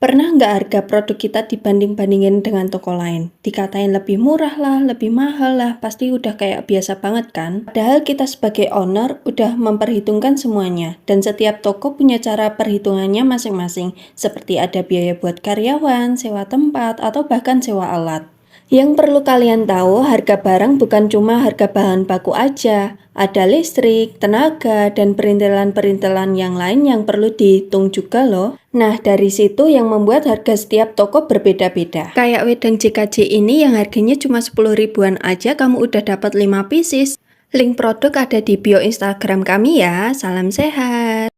Pernah nggak harga produk kita dibanding-bandingin dengan toko lain? Dikatain lebih murah lah, lebih mahal lah, pasti udah kayak biasa banget kan? Padahal kita sebagai owner udah memperhitungkan semuanya, dan setiap toko punya cara perhitungannya masing-masing, seperti ada biaya buat karyawan, sewa tempat, atau bahkan sewa alat. Yang perlu kalian tahu, harga barang bukan cuma harga bahan baku aja. Ada listrik, tenaga, dan perintilan-perintilan yang lain yang perlu dihitung juga loh. Nah, dari situ yang membuat harga setiap toko berbeda-beda. Kayak wedang JKJ ini yang harganya cuma 10 ribuan aja kamu udah dapat 5 pieces. Link produk ada di bio Instagram kami ya. Salam sehat.